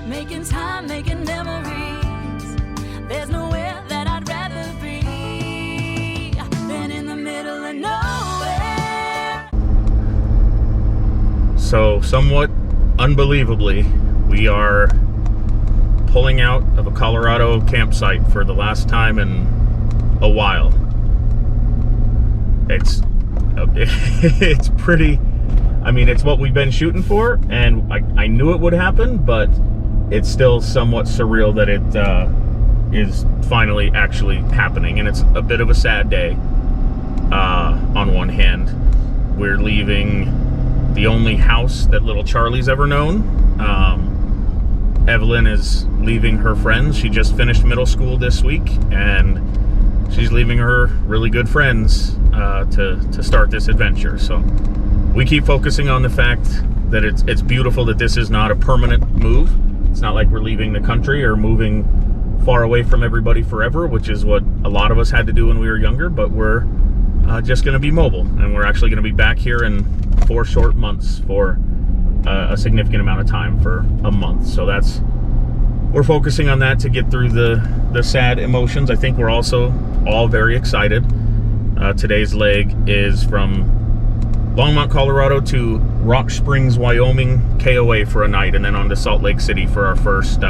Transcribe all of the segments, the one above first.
making time, making memories. There's nowhere that I'd rather be than in the middle of nowhere. So, somewhat unbelievably, we are pulling out of a Colorado campsite for the last time in a while. It's pretty, I mean, it's what we've been shooting for, and I knew it would happen, but it's still somewhat surreal that it is finally actually happening, and it's a bit of a sad day. On one hand, we're leaving the only house that little Charlie's ever known. Evelyn is leaving her friends. She just finished middle school this week, and she's leaving her really good friends to start this adventure. So we keep focusing on the fact that it's beautiful that this is not a permanent move. It's not like we're leaving the country or moving far away from everybody forever, which is what a lot of us had to do when we were younger, but we're just going to be mobile, and we're actually going to be back here in 4 short months for a significant amount of time, for a month. So we're focusing on that to get through the sad emotions. I think we're also all very excited. Today's leg is from Longmont, Colorado to Rock Springs, Wyoming, KOA for a night, and then on to Salt Lake City for our first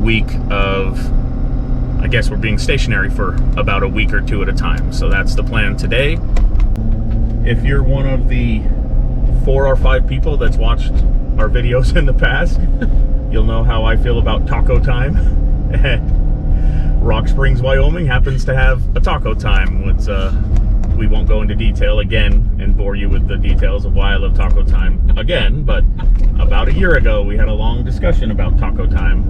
week of, I guess we're being stationary for about a week or two at a time. So that's the plan today. If you're one of the 4 or 5 people that's watched our videos in the past, you'll know how I feel about taco time. Rock Springs, Wyoming happens to have a taco time. We won't go into detail again and bore you with the details of why I love taco time again, but about a year ago we had a long discussion about taco time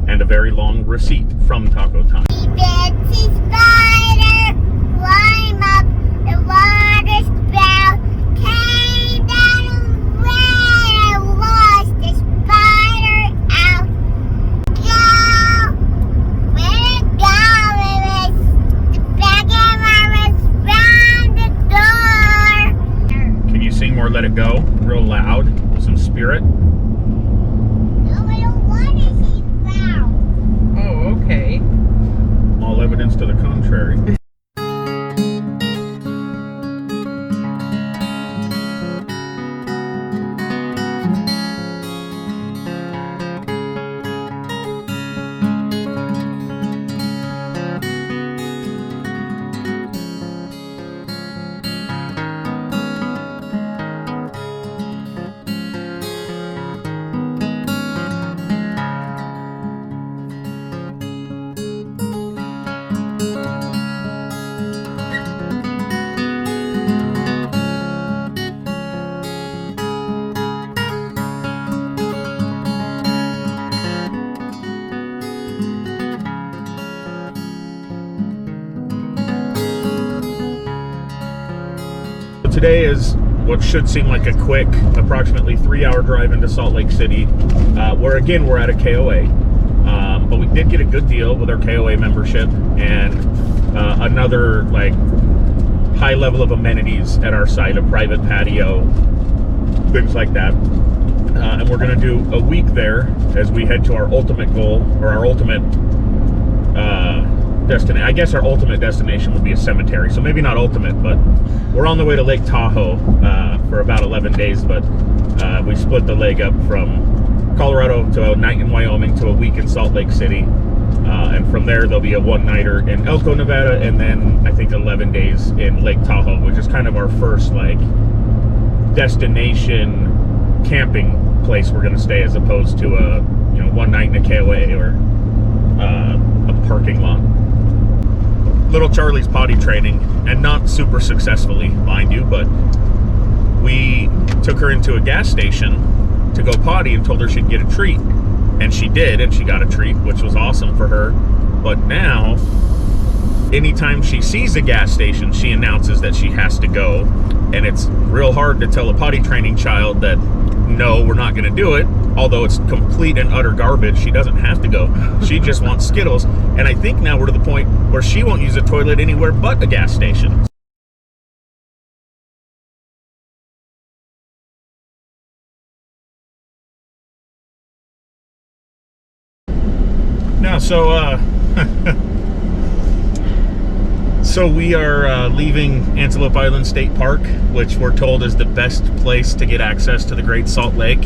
and a very long receipt from taco time. Betsy Spider, climb up the water spout, came down and ran and washed the spider out. Go, let it go, the back of my round the door. Can you sing more Let It Go real loud with some spirit? No, I don't want to see brown. Oh, okay. All evidence to the contrary. Today is what should seem like a quick, approximately 3-hour drive into Salt Lake City, where again we're at a KOA, but we did get a good deal with our KOA membership and another like high level of amenities at our site, a private patio, things like that. And we're going to do a week there as we head to our ultimate goal, or our ultimate destination. I guess our ultimate destination would be a cemetery, so maybe not ultimate, but we're on the way to Lake Tahoe for about 11 days, but we split the leg up from Colorado to a night in Wyoming to a week in Salt Lake City, and from there there'll be a one-nighter in Elko, Nevada, and then I think 11 days in Lake Tahoe, which is kind of our first like destination camping place we're going to stay, as opposed to a one night in a KOA or a parking lot. Little Charlie's potty training, and not super successfully, mind you, but we took her into a gas station to go potty and told her she'd get a treat, and she did, and she got a treat, which was awesome for her. But now anytime she sees a gas station, she announces that she has to go, and it's real hard to tell a potty training child that no, we're not going to do it. Although it's complete and utter garbage, she doesn't have to go. She just wants Skittles. And I think now we're to the point where she won't use a toilet anywhere but a gas station. So we are leaving Antelope Island State Park, which we're told is the best place to get access to the Great Salt Lake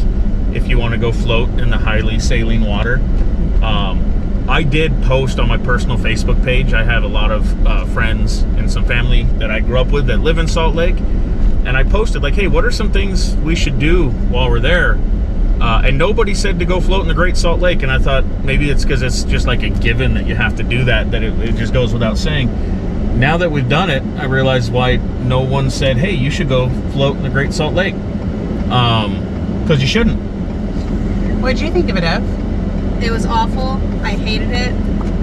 if you want to go float in the highly saline water. I did post on my personal Facebook page. I have a lot of friends and some family that I grew up with that live in Salt Lake, and I posted like, hey, what are some things we should do while we're there? And nobody said to go float in the Great Salt Lake, and I thought maybe it's because it's just like a given that you have to do that it just goes without saying. Now that we've done it, I realize why no one said, hey, you should go float in the Great Salt Lake. Because you shouldn't. What did you think of it, Ev? It was awful. I hated it.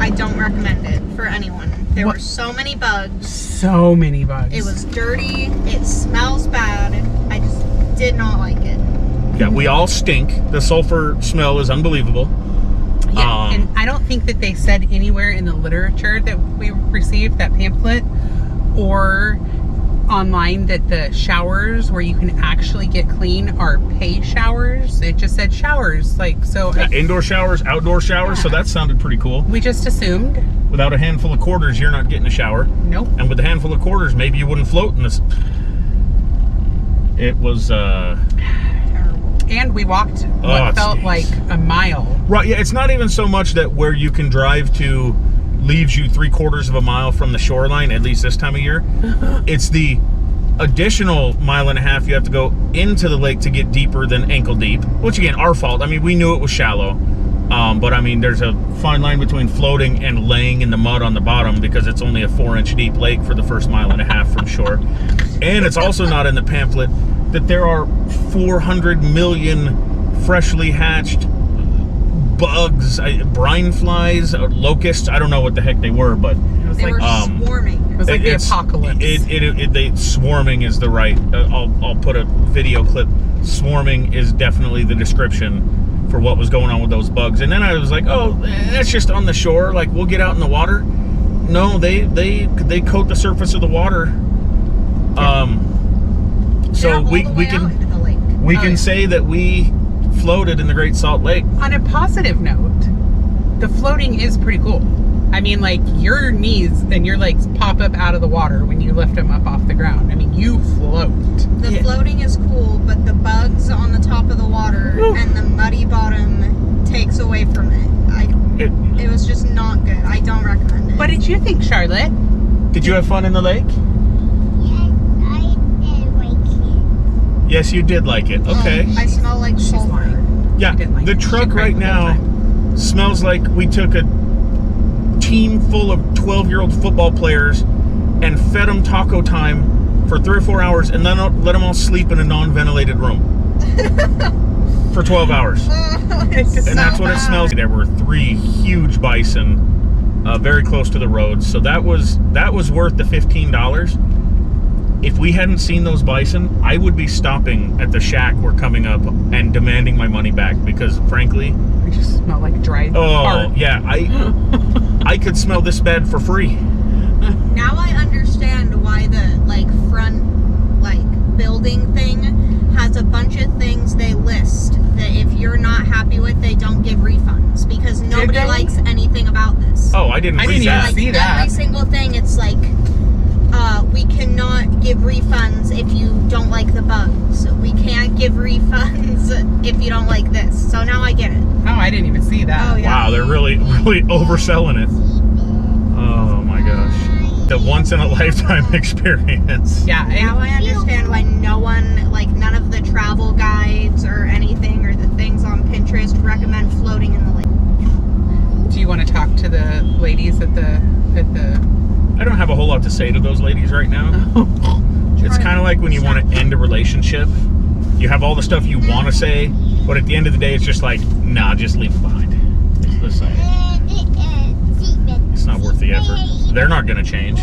I don't recommend it for anyone. There were so many bugs. So many bugs. It was dirty. It smells bad. I just did not like it. Yeah, we all stink. The sulfur smell is unbelievable. Yeah, and I don't think that they said anywhere in the literature that we received, that pamphlet, or online, that the showers where you can actually get clean are pay showers. It just said showers, like, so. Indoor showers, outdoor showers, Yeah. so that sounded pretty cool. We just assumed. Without a handful of quarters, you're not getting a shower. Nope. And with a handful of quarters, maybe you wouldn't float in this. It was, Terrible. And we walked what it felt stinks. like a mile. Right, yeah, it's not even so much that where you can drive to leaves you 3/4 of a mile from the shoreline, at least this time of year. It's the additional 1.5 miles you have to go into the lake to get deeper than ankle deep, which again, our fault. I mean, we knew it was shallow. But I mean, there's a fine line between floating and laying in the mud on the bottom because it's only a 4-inch deep lake for the first 1.5 miles from shore. And it's also not in the pamphlet that there are 400 million freshly hatched bugs, brine flies, locusts. I don't know what the heck they were, but It was They like, were swarming. it was like the apocalypse. Swarming is the right. I'll put a video clip. Swarming is definitely the description for what was going on with those bugs. And then I was like, oh, that's just on the shore. Like, we'll get out in the water. No, they coat the surface of the water. So They're all we the way out can into the lake. we Oh, can yeah. say that we floated in the Great Salt Lake. On a positive note, the floating is pretty cool. I mean, like, your knees and your legs pop up out of the water when you lift them up off the ground. I mean, you float. The floating is cool, but the bugs on the top of the water and the muddy bottom takes away from it. It was just not good. I don't recommend it. What did you think, Charlotte? Did you have fun in the lake? Yes, I did like it. Yes, you did like it. Okay. I smell like She's sulfur. lying. Yeah, didn't like the it. She truck cried right the whole now smells like we took a team full of 12-year-old football players and fed them taco time for 3 or 4 hours and then let them all sleep in a non-ventilated room for 12 hours. And that's what it smells. There were 3 huge bison very close to the road, so that was worth the $15. If we hadn't seen those bison, I would be stopping at the shack we're coming up and demanding my money back because, frankly, It just smelled like dried fart. yeah, I could smell this bad for free. Now I understand why the front building thing has a bunch of things they list that if you're not happy with, they don't give refunds because nobody they? likes anything about this. Oh, I didn't I read didn't that. even see that. Every single thing, it's like we cannot give refunds if you don't like the bugs. We can't give refunds if you don't like this. So now I get it. Oh, I didn't even see that. Oh, yeah. Wow, they're really overselling it. Oh my gosh. The once in a lifetime experience. Yeah. Now I understand why none of the travel guides or anything or the things on Pinterest recommend floating in the lake. Do you want to talk to the ladies at the I don't have a whole lot to say to those ladies right now. It's kind of like when you want to end a relationship. You have all the stuff you want to say, but at the end of the day, it's just like, nah, just leave it behind. It's not worth the effort. They're not going to change.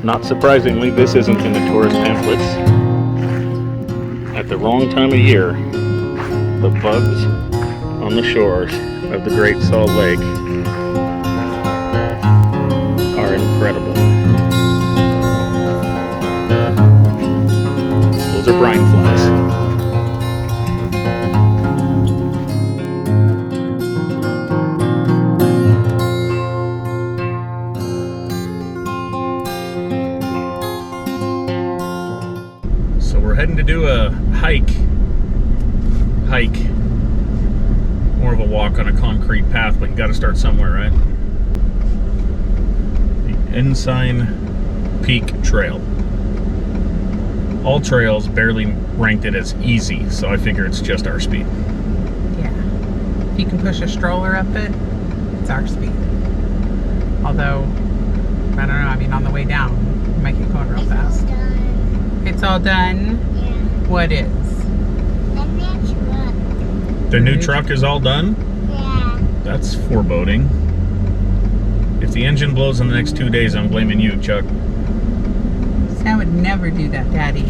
Not surprisingly, this isn't in the tourist pamphlets. At the wrong time of year, the bugs on the shores of the Great Salt Lake are incredible. Those are brine flies. So we're heading to do a hike, more of a walk on a concrete path, but you got to start somewhere, right? The Ensign Peak Trail. All trails barely ranked it as easy, so I figure it's just our speed. Yeah. If you can push a stroller up it, it's our speed. Although, I don't know, I mean, on the way down, you might get going real fast. It's all done? Yeah. What is? The new truck is all done? Yeah. That's foreboding. If the engine blows in the next 2 days, I'm blaming you, Chuck. Sam would never do that, Daddy.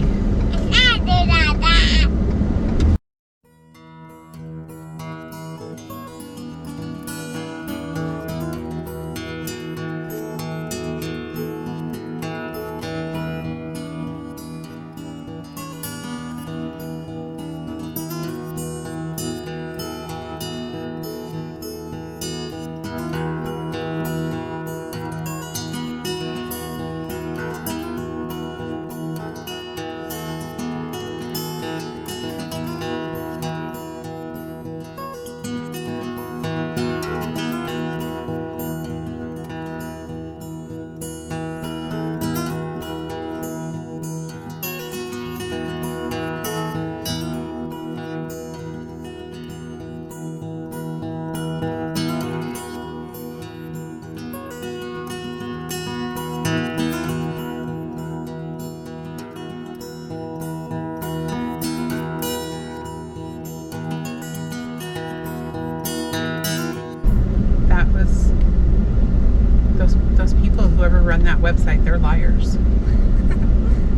Those people, whoever run that website, they're liars.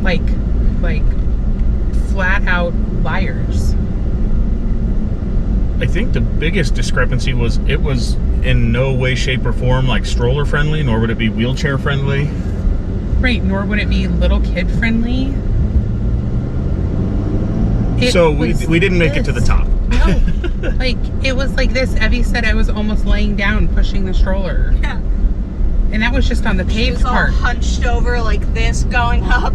like flat out liars. I think the biggest discrepancy was it was in no way, shape, or form like stroller friendly, nor would it be wheelchair friendly. Right, nor would it be little kid friendly. So we didn't make it to the top. No. Like, it was like this. Evie said I was almost laying down pushing the stroller. Yeah. And that was just on the She paved was all part. hunched over like this going up.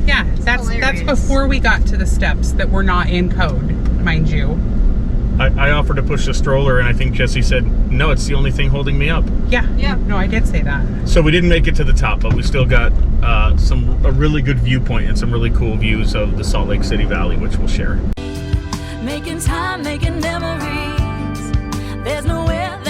Yeah, that's hilarious. before we got to the steps that were not in code, mind you. I offered to push the stroller, and I think Jesse said, no, it's the only thing holding me up. Yeah. Yeah. No, I did say that. So we didn't make it to the top, but we still got a really good viewpoint and some really cool views of the Salt Lake City Valley, which we'll share. Making time, making memories. There's nowhere